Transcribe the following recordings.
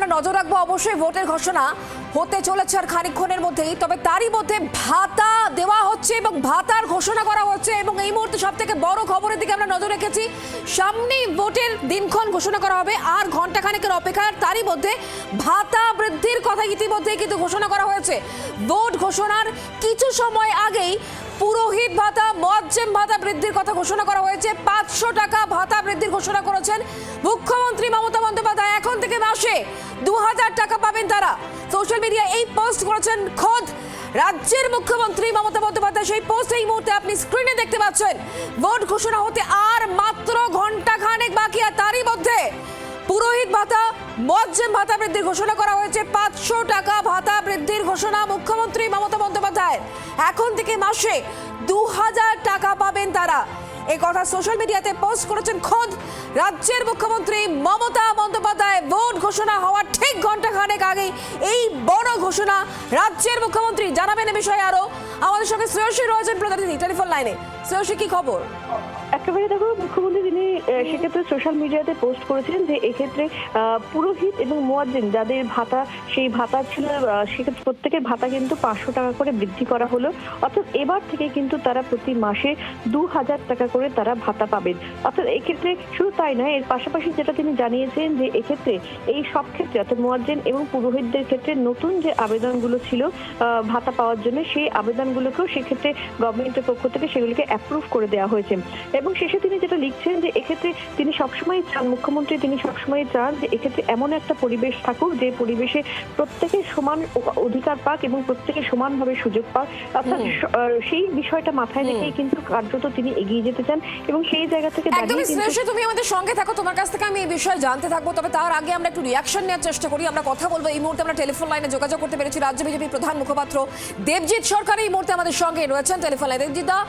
আমরা নজর রাখবো অবশ্যই ভোটের ঘোষণা হতে চলেছে আর খানিকক্ষণের মধ্যেই। তবে তারই মধ্যে ভাতা দেওয়া হচ্ছে এবং ভাতার ঘোষণা করা হচ্ছে এবং এই মুহূর্তে সব থেকে বড় খবরের দিকে আমরা নজর রেখেছি। সামনেই ভোটের দিনক্ষণ ঘোষণা করা হবে আর ঘন্টা খানেকের অপেক্ষা। তারই মধ্যে ভাতা বৃদ্ধির কথা ইতিমধ্যেই কিন্তু ঘোষণা করা হয়েছে। ভোট ঘোষণার কিছু সময় আগেই পুরোহিত ভাতা, মুয়াজ্জেম ভাতা বৃদ্ধির কথা ঘোষণা করা হয়েছে। 500 টাকা ভাতা বৃদ্ধির ঘোষণা করেছেন মুখ্যমন্ত্রী মমতা বন্দ্যোপাধ্যায়। এখন থেকে মাসে 2000 টাকা পাবেন তারা। সোশ্যাল মিডিয়ায় এই পোস্ট করেছেন খোদ রাজ্যের মুখ্যমন্ত্রী মমতা বন্দ্যোপাধ্যায়। সেই পোস্ট এই মুহূর্তে আপনি স্ক্রিনে দেখতে পাচ্ছেন। ভোট ঘোষণা হতে আর মাত্র ঘন্টা খানেক বাকি, আর তারই মধ্যে পুরোহিত ভাতা, মুয়াজ্জেম ভাতা বৃদ্ধির ঘোষণা করা হয়েছে। 500 টাকা ভাতা বৃদ্ধির ঘোষণা মুখ্যমন্ত্রী মমতা বন্দ্যোপাধ্যায়। এখন থেকে মাসে 2000 টাকা পাবেন তারা। এই কথা সোশ্যাল মিডিয়াতে পোস্ট করেছেন খোদ রাজ্যের মুখ্যমন্ত্রী মমতা বন্দ্যোপাধ্যায়। ভোট ঘোষণা হওয়ার ঠিক ঘন্টা খানেক আগে এই বড় ঘোষণা রাজ্যের মুখ্যমন্ত্রী। জানাবেন এ বিষয়ে আরো আমাদের সঙ্গে শ্রেয়সী রয়েছেন প্রতিনিধি টেলিফোন লাইনে। শ্রেয়সী, কি খবর? একেবারে দেখো, মুখ্যমন্ত্রী তিনি সেক্ষেত্রে সোশ্যাল মিডিয়াতে পোস্ট করেছিলেন যে এক্ষেত্রে পুরোহিত এবং মুয়াজ্জিন যাদের ভাতা, সেই ভাতা ছিল সেক্ষেত্রে প্রত্যেকের ভাতা কিন্তু 500 টাকা করে বৃদ্ধি করা হলো। অর্থাৎ এবার থেকে কিন্তু তারা প্রতি মাসে 2000 টাকা করে তারা ভাতা পাবেন। অর্থাৎ এক্ষেত্রে শুধু তাই নয়, এর পাশাপাশি যেটা তিনি জানিয়েছেন যে এক্ষেত্রে এই সব ক্ষেত্রে অর্থাৎ মুয়াজ্জিন এবং পুরোহিতদের ক্ষেত্রে নতুন যে আবেদনগুলো ছিল ভাতা পাওয়ার জন্য, সেই আবেদনগুলোকেও সেক্ষেত্রে গভর্নমেন্টের পক্ষ থেকে সেগুলিকে অ্যাপ্রুভ করে দেওয়া হয়েছে। এবং শেষে তিনি যেটা লিখছেন যে এক্ষেত্রে তিনি সবসময় চান, মুখ্যমন্ত্রী তিনি সবসময় চান যে এক্ষেত্রে এমন একটা পরিবেশ থাকুক যে পরিবেশে প্রত্যেকে সমান অধিকার পাক এবং প্রত্যেকে সমানভাবে সুযোগ পাক। অর্থাৎ সেই বিষয়টা মাথায় রেখেই কিন্তু কার্যত তিনি এগিয়ে যেতে চান এবং সেই জায়গা থেকে একদমই শ্রেয়সী, তুমি আমাদের সঙ্গে থাকো, তোমার কাছ থেকে আমি এই বিষয়ে জানতে থাকবো। তবে তার আগে আমরা একটু রিয়াকশন নেওয়ার চেষ্টা করি। আমরা কথা বলবো। এই মুহূর্তে আমরা টেলিফোন লাইনে যোগাযোগ করতে পেরেছি রাজ্য বিজেপি প্রধান মুখপাত্র দেবজিৎ সরকার এই মুহূর্তে আমাদের সঙ্গে রয়েছেন টেলিফোন লাইনে। দেবজিৎ দা,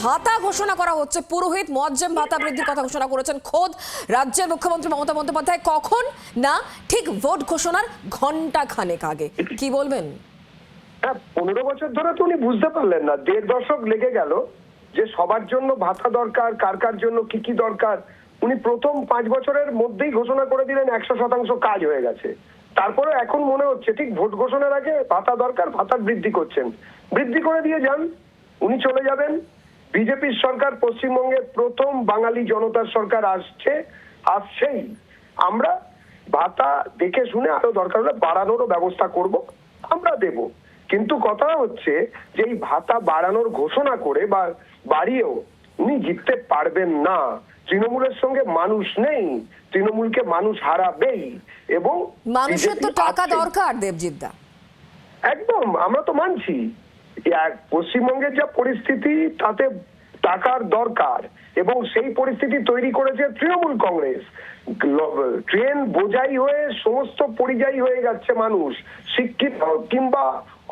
ভাতা ঘোষণা করা হচ্ছে, পুরোহিত মুয়াজ্জেম ভাতা বৃদ্ধির কথা ঘোষণা করেছেন খোদ রাজ্যের মুখ্যমন্ত্রী মমতা বন্দ্যোপাধ্যায়। কখন না ঠিক ভোট ঘোষণার ঘন্টা খানেক আগে, কি বলবেন? 15 বছর ধরে তো উনি বুঝতে পারলেন না, 1.5 দশক লেগে গেল যে সবার জন্য ভাতা দরকার, কার কার জন্য কি কি দরকার। উনি প্রথম 5 বছরের মধ্যেই ঘোষণা করে দিলেন 100% কাজ হয়ে গেছে। তারপরে এখন মনে হচ্ছে ঠিক ভোট ঘোষণার আগে ভাতা দরকার, ভাতা বৃদ্ধি করছেন। বৃদ্ধি করে দিয়ে যান, উনি চলে যাবেন। বিজেপির সরকার পশ্চিমবঙ্গে প্রথম বাঙালি জনতার সরকার আসছেই। আমরা ভাতা দেখে শুনে আরো দরকার হলে বাড়ানোরও ব্যবস্থা করব, আমরা দেব। কিন্তু কথা হচ্ছে যে এই ভাতা বাড়ানোর ঘোষণা করে বা বাড়িয়েও উনি জিততে পারবেন না। তৃণমূলের সঙ্গে মানুষ নেই, তৃণমূলকে মানুষ হারাবেই। এবং মানুষের তো টাকা দরকার দেবজিৎ দা। একদম, আমরা তো মানছি পশ্চিমবঙ্গের যা পরিস্থিতি তাতে টাকার দরকার এবং সেই পরিস্থিতি তৈরি করেছে তৃণমূল কংগ্রেস। ট্রেন বোঝাই হয়ে সমস্ত পরিযায়ী হয়ে যাচ্ছে মানুষ, শিক্ষিত কিংবা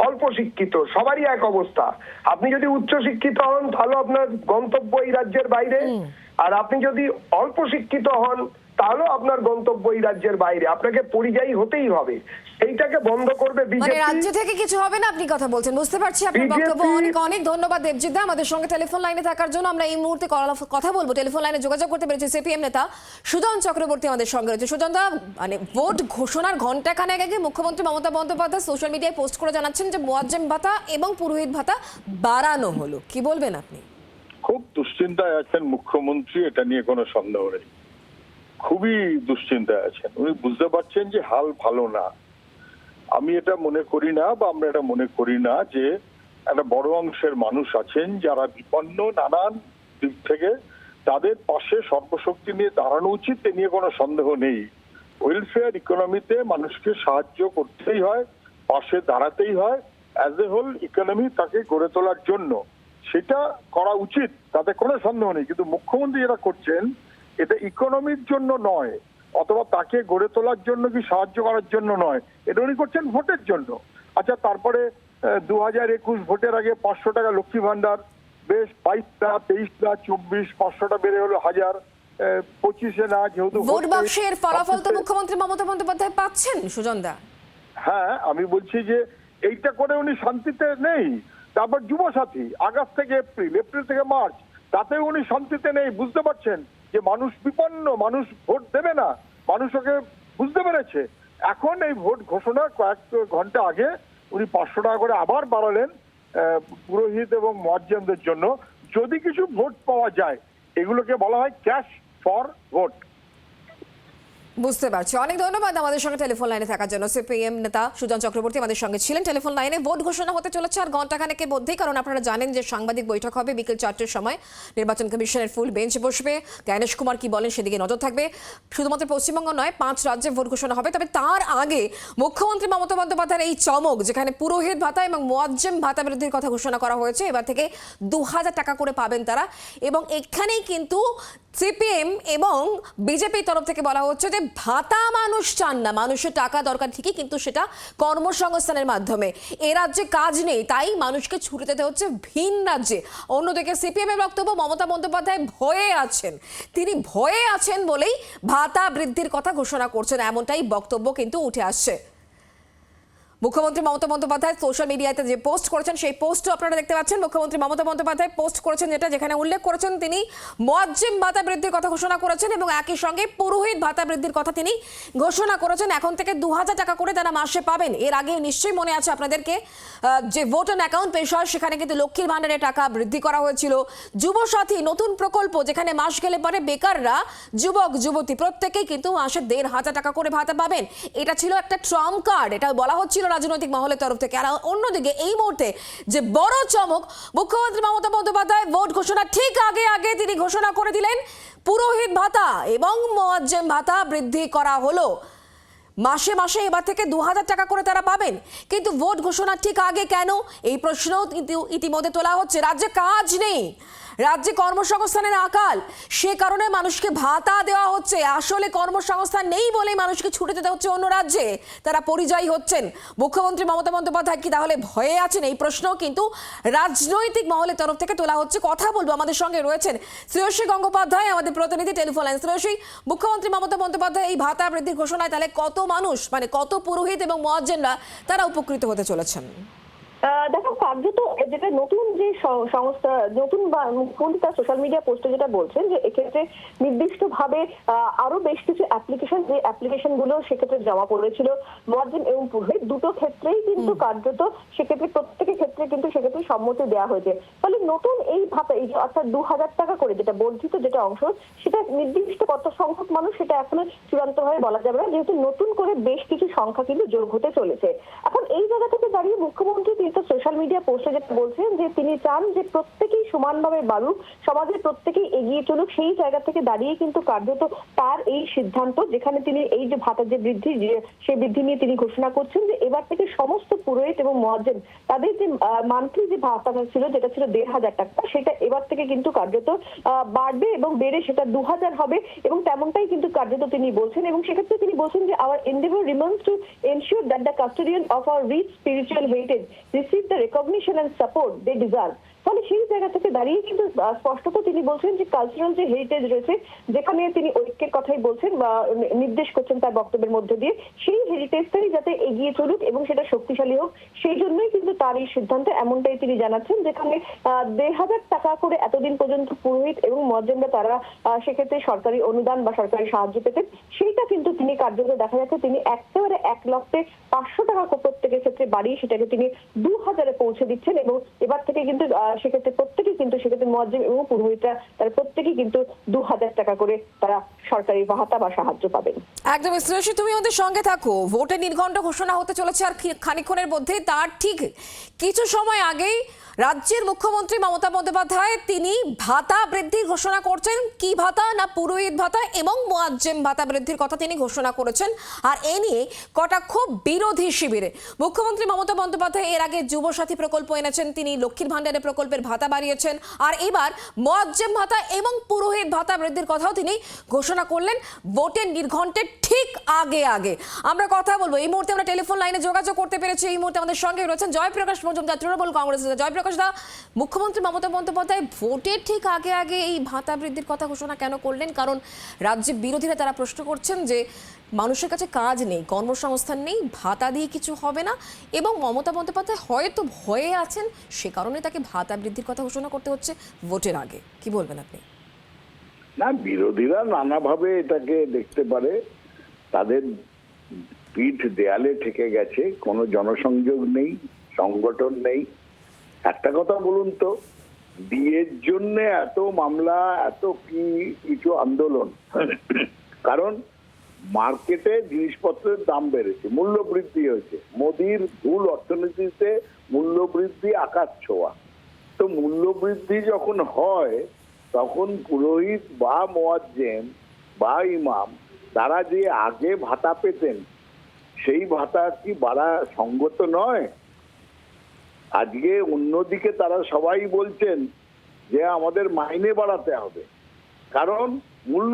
অল্প শিক্ষিত সবারই এক অবস্থা। আপনি যদি উচ্চ শিক্ষিত হন তাহলে আপনার গন্তব্য এই রাজ্যের বাইরে, আর আপনি যদি অল্প শিক্ষিত হন তাহলে আপনার গন্তব্য এই রাজ্যের বাইরে। আপনাকে পরিযায়ী হতেই হবে। এইটাকে বন্ধ করবে বিজেপি। মানে রাজ্য থেকে কিছু হবে না আপনি কথা বলছেন, বুঝতে পারছি আপনার বক্তব্য। অনেক অনেক ধন্যবাদ দেবজিৎ দা আমাদের সঙ্গে টেলিফোন লাইনে থাকার জন্য। আমরা এই মুহূর্তে কথা বলবো, টেলিফোন লাইনে যোগাযোগ করতে পেরেছি সিপিএম নেতা সুজন চক্রবর্তী আমাদের সঙ্গে রয়েছে। সুজন দা, মানে ভোট ঘোষণার ঘন্টা খানেক আগে মুখ্যমন্ত্রী মমতা বন্দ্যোপাধ্যায় সোশ্যাল মিডিয়ায় পোস্ট করে জানাচ্ছেন যে মুয়াজ্জেম ভাতা এবং পুরোহিত ভাতা বাড়ানো হলো। কি বলবেন আপনি? খুব দুশ্চিন্তায় আছেন মুখ্যমন্ত্রী, এটা নিয়ে কোনো সন্দেহ নেই। খুবই দুশ্চিন্তায় আছেন। উনি বুঝতে পারছেন যে হাল ভালো না। আমি এটা মনে করি না বা আমরা এটা মনে করি না যে একটা বড় অংশের মানুষ আছেন যারা বিপন্ন নানান দিক থেকে, তাদের পাশে সর্বশক্তি নিয়ে দাঁড়ানো উচিত, এ নিয়ে কোনো সন্দেহ নেই। ওয়েলফেয়ার ইকোনমিতে মানুষকে সাহায্য করতেই হয়, পাশে দাঁড়াতেই হয়। অ্যাজ এ হোল ইকোনমি তাকে গড়ে তোলার জন্য সেটা করা উচিত, তাতে কোনো সন্দেহ নেই। কিন্তু মুখ্যমন্ত্রী যেটা করছেন এটা ইকোনমির জন্য নয়, অথবা তাকে গড়ে তোলার জন্য কি সাহায্য করার জন্য নয়, এটা উনি করছেন ভোটের জন্য। আচ্ছা, তারপরে 2021 ভোটের আগে 500 টাকা লক্ষ্মী ভান্ডার, বেশ 22টা 23টা 24 500টা বেড়ে হলো 1000, 25-এ না, যেহেতু ভোট বাক্সের ফলাফল তো মুখ্যমন্ত্রী মমতা বন্দ্যোপাধ্যায় পাচ্ছেন সুজন দা। হ্যাঁ, আমি বলছি যে এইটা করে উনি শান্তিতে নেই। তারপর যুবসাথী আগস্ট থেকে এপ্রিল থেকে মার্চ, তাতে উনি শান্তিতে নেই। বুঝতে পারছেন যে মানুষ বিপন্ন, মানুষ ভোট দেবে না, মানুষ ওকে বুঝতে পেরেছে। এখন এই ভোট ঘোষণা কয়েক ঘন্টা আগে উনি 500 টাকা করে আবার বাড়ালেন পুরোহিত এবং মুয়াজ্জিনদের জন্য। যদি কিছু ভোট পাওয়া যায়, এগুলোকে বলা হয় ক্যাশ ফর ভোট। বুঝতে পারছি। অনেক ধন্যবাদ আমাদের সঙ্গে টেলিফোন লাইনে থাকার জন্য। সিপিএম নেতা সুজন চক্রবর্তী আমাদের সঙ্গে ছিলেন টেলিফোন লাইনে। ভোট ঘোষণা হতে চলেছে আর ঘণ্টাখানেকের মধ্যেই, কারণ আপনারা জানেন যে সাংবাদিক বৈঠক হবে বিকেল 4টের সময়। নির্বাচন কমিশনের ফুল বেঞ্চ বসবে, জ্ঞানেশ কুমার কি বলেন সেদিকে নজর থাকবে। শুধুমাত্র পশ্চিমবঙ্গ নয়, 5 রাজ্যে ভোট ঘোষণা হবে। তবে তার আগে মুখ্যমন্ত্রী মমতা বন্দ্যোপাধ্যায়ের এই চমক, যেখানে পুরোহিত ভাতা এবং মুয়াজ্জিম ভাতা বৃদ্ধির কথা ঘোষণা করা হয়েছে। এবার থেকে 2000 টাকা করে পাবেন তারা, এবং এখানেই কিন্তু সিপিএম এবং বিজেপির তরফ থেকে বলা হচ্ছে যে ভাতা মানুষ চান না, মানুষের টাকা দরকার ঠিকই, কিন্তু সেটা কর্মসংস্থানের মাধ্যমে। এ রাজ্যে কাজ নেই, তাই মানুষকে ছুটে যেতে হচ্ছে ভিন রাজ্যে। অন্যদিকে সিপিএম এর বক্তব্য, মমতা বন্দ্যোপাধ্যায় ভয়ে আছেন, তিনি ভয়ে আছেন বলেই ভাতা বৃদ্ধির কথা ঘোষণা করছেন, এমনটাই বক্তব্য কিন্তু উঠে আসছে। মুখ্যমন্ত্রী মমতা বন্দ্যোপাধ্যায় সোশ্যাল মিডিয়াতে যে পোস্ট করেছেন, সেই পোস্টও আপনারা দেখতে পাচ্ছেন। মুখ্যমন্ত্রী মমতা বন্দ্যোপাধ্যায় পোস্ট করেছেন যেখানে উল্লেখ করেছেন তিনি মুয়াজ্জিম ভাতা বৃদ্ধির কথা ঘোষণা করেছেন, এবং একই সঙ্গে পুরোহিত ভাতা বৃদ্ধির কথা তিনি ঘোষণা করেছেন। এখন থেকে 2000 টাকা করে তারা মাসে পাবেন। এর আগে নিশ্চয়ই মনে আছে আপনাদেরকে যে ভোট অন অ্যাকাউন্ট পেশ হয়, সেখানে কিন্তু লক্ষ্মীর ভাণ্ডারের টাকা বৃদ্ধি করা হয়েছিল। যুবসাথী নতুন প্রকল্প, যেখানে মাস গেলে পরে বেকাররা, যুবক যুবতী প্রত্যেকেই কিন্তু মাসে 1500 টাকা করে ভাতা পাবেন। এটা ছিল একটা ট্রাম্প কার্ড, এটা বলা হচ্ছিল রাজনৈতিক মহলের তরফ থেকে। আর অন্যদিকে এই মুহূর্তে যে বড় চমক, মুখ্যমন্ত্রী মমতা বন্দ্যোপাধ্যায় ভোট ঘোষণা ঠিক আগে তিনি ঘোষণা করে দিলেন পুরোহিত ভাতা এবং মুয়াজ্জিম ভাতা বৃদ্ধি করা হলো। মাসে মাসে এবার থেকে 2000 টাকা করে তারা পাবেন। কিন্তু ভোট ঘোষণা ঠিক আগে কেন, এই প্রশ্ন ইতিমধ্যে তোলা হচ্ছে। রাজ্যে কাজ নেই, রাজ্যে কর্মসংস্থানের আকাল, সে কারণে মানুষকে ভাতা দেওয়া হচ্ছে। আসলে কর্মসংস্থান নেই বলেই মানুষকে ছুটে যেতে হচ্ছে অন্য রাজ্যে, তারা পরিযায়ী হচ্ছেন। মুখ্যমন্ত্রী মমতা বন্দ্যোপাধ্যায় কি তাহলে ভয়ে আছেন, এই প্রশ্ন কিন্তু রাজনৈতিক মহলের তরফ থেকে তোলা হচ্ছে। কথা বলবো, আমাদের সঙ্গে রয়েছেন শ্রেয়সী গঙ্গোপাধ্যায়, আমাদের প্রতিনিধি টেলিফোন লাইন। শ্রেয়সী, মুখ্যমন্ত্রী মমতা বন্দ্যোপাধ্যায় এই ভাতা বৃদ্ধির ঘোষণায় তাহলে কত মানুষ, মানে কত পুরোহিত এবং মুয়াজ্জিনরা তারা উপকৃত হতে চলেছেন? দেখো, কার্যত যেটা নতুন যে সংস্থা, নতুন মুখ্যমন্ত্রী তার সোশ্যাল মিডিয়া পোস্টে যেটা বলছেন যে এক্ষেত্রে নির্দিষ্টভাবে আরো বেশ কিছু অ্যাপ্লিকেশন, যে অ্যাপ্লিকেশন গুলো সেক্ষেত্রে জমা পড়েছিল মুয়াজ্জিন এবং পুরোহিত দুটো ক্ষেত্রেই কিন্তু কার্যত সেক্ষেত্রে প্রত্যেকের ক্ষেত্রে কিন্তু সেক্ষেত্রে সম্মতি দেওয়া হয়েছে। ফলে নতুন এই ভাতা, এই অর্থাৎ 2000 টাকা করে যেটা বর্ধিত যেটা অংশ, সেটা নির্দিষ্ট কত সংখ্যক মানুষ সেটা এখনো চূড়ান্তভাবে বলা যাবে না, যেহেতু নতুন করে বেশ কিছু সংখ্যা কিন্তু যোগ হতে চলেছে। এখন এই জায়গা থেকে দাঁড়িয়ে মুখ্যমন্ত্রী সোশ্যাল মিডিয়া পোস্টে যেটা বলছেন যে তিনি চান যে প্রত্যেকেই সমানভাবে বাড়ুক, সমাজের প্রত্যেকেই এগিয়ে চলুক। সেই জায়গা থেকে দাঁড়িয়ে কিন্তু কার্যত তার এই সিদ্ধান্ত, যেখানে তিনি এই যে ভাতার যে বৃদ্ধি, সেই বৃদ্ধি নিয়ে তিনি ঘোষণা করছেন যে এবার থেকে সমস্ত পুরোহিত এবং মুয়াজ্জিন তাদের যে মান্থলি যে ভাতাটা ছিল, যেটা ছিল 1500 টাকা, সেটা এবার থেকে কিন্তু কার্যত বাড়বে এবং বেড়ে সেটা 2000 হবে, এবং তেমনটাই কিন্তু কার্যত তিনি বলছেন। এবং সেক্ষেত্রে তিনি বলছেন যে our endeavour remains to ensure that the custodian of our rich spiritual heritage receive the recognition and support they deserve. ফলে সেই জায়গা থেকে দাঁড়িয়ে কিন্তু স্পষ্টত তিনি বলছেন যে কালচারাল যে হেরিটেজ রয়েছে, যেখানে তিনি ঐক্যের কথাই বলছেন বা নির্দেশ করছেন তার বক্তব্যের মধ্যে দিয়ে, সেই হেরিটেজটাই যাতে এগিয়ে চলুক এবং সেটা শক্তিশালী হোক, সেই জন্যই কিন্তু তার এই সিদ্ধান্ত, এমনটাই তিনি জানাচ্ছেন। যেখানে 1500 টাকা করে এতদিন পর্যন্ত পুরোহিত এবং মুয়াজ্জিনরা তারা সেক্ষেত্রে সরকারি অনুদান বা সরকারি সাহায্য পেতেন, সেইটা কিন্তু তিনি কার্যত দেখা যাচ্ছে তিনি একেবারে 1,500 টাকা প্রত্যেকের ক্ষেত্রে বাড়িয়ে সেটাকে তিনি 2000-এ পৌঁছে দিচ্ছেন। এবং এবার থেকে কিন্তু সেক্ষেত্রে প্রত্যেকেই কিন্তু সেক্ষেত্রে মুয়াজ্জিন এবং পুরোহিতরা তারা প্রত্যেকেই কিন্তু 2000 টাকা করে তারা সরকারি ভাতা বা সাহায্য পাবেন। একদম শ্রেয়সী, তুমি আমাদের সঙ্গে থাকো। ভোটের নির্ঘণ্ট ঘোষণা হতে চলেছে আর খানিকক্ষণের মধ্যে। তার ঠিক কিছু সময় আগেই রাজ্যের মুখ্যমন্ত্রী মমতা বন্দ্যোপাধ্যায় তিনি ভাতা বৃদ্ধির ঘোষণা করছেন। কি ভাতা না পুরোহিত ভাতা এবং মুয়াজ্জিম ভাতা বৃদ্ধির কথা তিনি ঘোষণা করেছেন। আর এ নিয়ে কটাক্ষ বিরোধী শিবিরে। মুখ্যমন্ত্রী মমতা বন্দ্যোপাধ্যায় এর আগে যুবসাথী প্রকল্প এনেছেন, তিনি লক্ষ্মীর ভাণ্ডারের প্রকল্পের ভাতা বাড়িয়েছেন, আর এবার মুয়াজ্জিম ভাতা এবং পুরোহিত ভাতা বৃদ্ধির কথাও তিনি ঘোষণা করলেন ভোটের নির্ঘণ্টের ঠিক আগে। আমরা কথা বলবো, এই মুহূর্তে আমরা টেলিফোন লাইনে যোগাযোগ করতে পেরেছি। এই মুহূর্তে আমাদের সঙ্গে রয়েছেন জয়প্রকাশ মজুমদার, তৃণমূল কংগ্রেসের। জয়প্রকাশ দা, মুখ্যমন্ত্রী মমতা বন্দ্যোপাধ্যায় ভোটের ঠিক আগে এই ভাতা বৃদ্ধির কথা ঘোষণা কেন করলেন? কারণ রাজ্যের বিরোধীরা তারা প্রশ্ন করছেন যে মানুষের কাছে কাজ নেই, কর্মসংস্থান নেই, ভাতা দিয়ে কিছু হবে না, এবং মমতা বন্দ্যোপাধ্যায় হয়তো ভয়ে আছেন, সে কারণে তাকে ভাতা বৃদ্ধির কথা ঘোষণা করতে হচ্ছে ভোটের আগে। কি বলবেন আপনি? না, বিরোধীরা নানাভাবে এটাকে দেখতে পারে, তাদের পিঠ দেয়ালে ঠেকে গেছে, কোনো জনসংযোগ নেই, সংগঠন নেই। একটা কথা বলুন তো, বিয়ের জন্য এত মামলা, এত কিছু আন্দোলন, কারণ মার্কেটে জিনিসপত্রের দাম বেড়েছে, মূল্য বৃদ্ধি হয়েছে। মোদির ভুল অর্থনীতিতে মূল্য বৃদ্ধি আকাশ ছোঁয়া। তো মূল্য বৃদ্ধি যখন হয় তখন পুরোহিত বা মুয়াজ্জিন বা ইমাম তারা যে আগে ভাতা পেতেন সেই ভাতা কি বাড়া সঙ্গত নয়? আজকে অন্যদিকে তারা সবাই বলছেন যে আমাদের মাইনে বাড়াতে হবে, কারণ মূল্য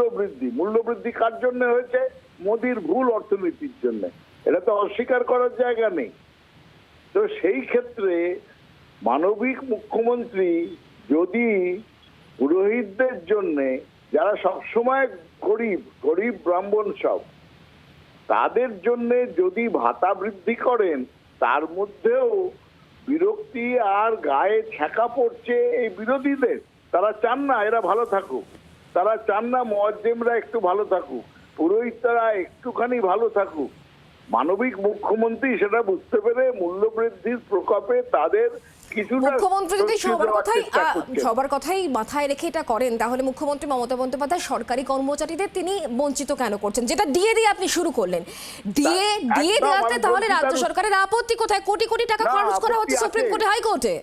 বৃদ্ধি কার জন্য হয়েছে? মোদির ভুল অর্থনীতির জন্য। এটা তো অস্বীকার করার জায়গা নেই। তো সেই ক্ষেত্রে মানবিক মুখ্যমন্ত্রী যদি পুরোহিতদের জন্য, যারা সবসময় গরিব ব্রাহ্মণ সব, তাদের জন্য যদি ভাতা বৃদ্ধি করেন, তার মধ্যেও বিরক্তি আর গায়ে ছ্যাঁকা পড়ছে এই বিরোধীদের। তারা চান না এরা ভালো থাকুক, তারা চান না মুয়াজ্জিমরা একটু ভালো থাকুক, পুরোহিতরা একটুখানি ভালো থাকুক। মানবিক মুখ্যমন্ত্রী সেটা বুঝতে পেরে মূল্যবৃদ্ধির প্রকোপে তাদের কিছুটা মুখ্যমন্ত্রী যদি স্বস্তি দেওয়ার চেষ্টা করছেন। সবার কথাই মাথায় রেখে এটা করেন, তাহলে মুখ্যমন্ত্রী মমতা বন্দ্যোপাধ্যায় সরকারি কর্মচারীদের তিনি বঞ্চিত কেন করছেন? যেটা দিয়ে আপনি শুরু করলেন, দিয়ে দেওয়াতে তাহলে রাজ্য সরকারের আপত্তি কোথায়? কোটি কোটি টাকা না, খরচ করা হচ্ছে আপত্তি সুপ্রিম আছে। কোর্টে, হাইকোর্টে।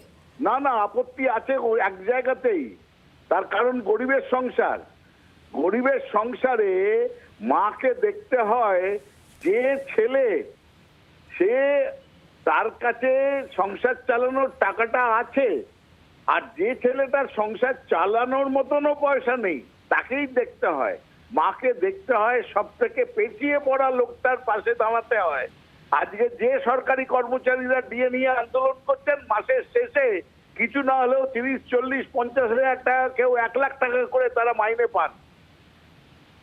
না আপত্তি আছে এক জায়গাতেই। তার কারণ গরিবের সংসারে মাকে দেখতে হয়, যে ছেলে সে তার কাছে সংসার চালানোর টাকাটা আছে, আর যে ছেলেটার সংসার চালানোর মতনও পয়সা নেই তাকেই দেখতে হয়। মাকে দেখতে হয়, সব থেকে পেছিয়ে পড়া লোকটার পাশে দাঁড়াতে হয়। আজকে যে সরকারি কর্মচারীরা ডিএ নিয়ে আন্দোলন করছেন, মাসের শেষে কিছু না হলেও 30, 40, 50 হাজার টাকা, কেউ 1 লাখ টাকা করে তারা মাইনে পান।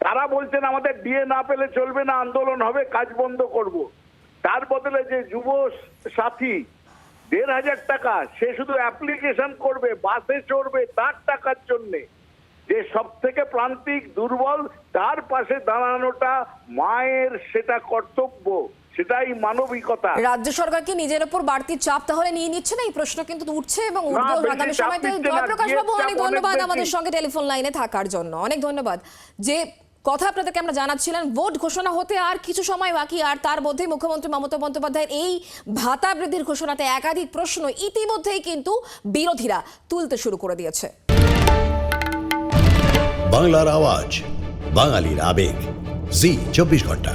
তারা বলছেন আমাদের ডিএ না পেলে চলবে না, আন্দোলন হবে, কাজ বন্ধ করব। তার বদলে যে যুব সাথী 1,500 টাকা, সে শুধু অ্যাপ্লিকেশন করবে, বাসে চড়বে তার টাকার জন্যে, যে সব থেকে প্রান্তিক দুর্বল তার পাশে দাঁড়ানোটা মায়ের সেটা কর্তব্য, সেটাই মানবিকতা। রাজ্য সরকার কি নিজের উপর বাড়তি চাপ তাহলে নিয়ে নিচ্ছে না? এই প্রশ্ন কিন্তু উঠছে এবং উঠবে আগামী সময়তে। জয়প্রকাশ বাবু, অনেক ধন্যবাদ আমাদের সঙ্গে টেলিফোন লাইনে থাকার জন্য, অনেক ধন্যবাদ। যে কথা আপনাদেরকে আমরা জানাচ্ছিলাম, ভোট ঘোষণা হতে আর কিছু সময় বাকি, আর তার মধ্যেই মুখ্যমন্ত্রী মমতা বন্দ্যোপাধ্যায়ের এই ভাতা বৃদ্ধির ঘোষণাতে একাধিক প্রশ্ন ইতিমধ্যেই কিন্তু বিরোধীরা তুলতে শুরু করে দিয়েছে। বাংলার আওয়াজ, বাঙালির আবেগ, জি 24 ঘন্টা।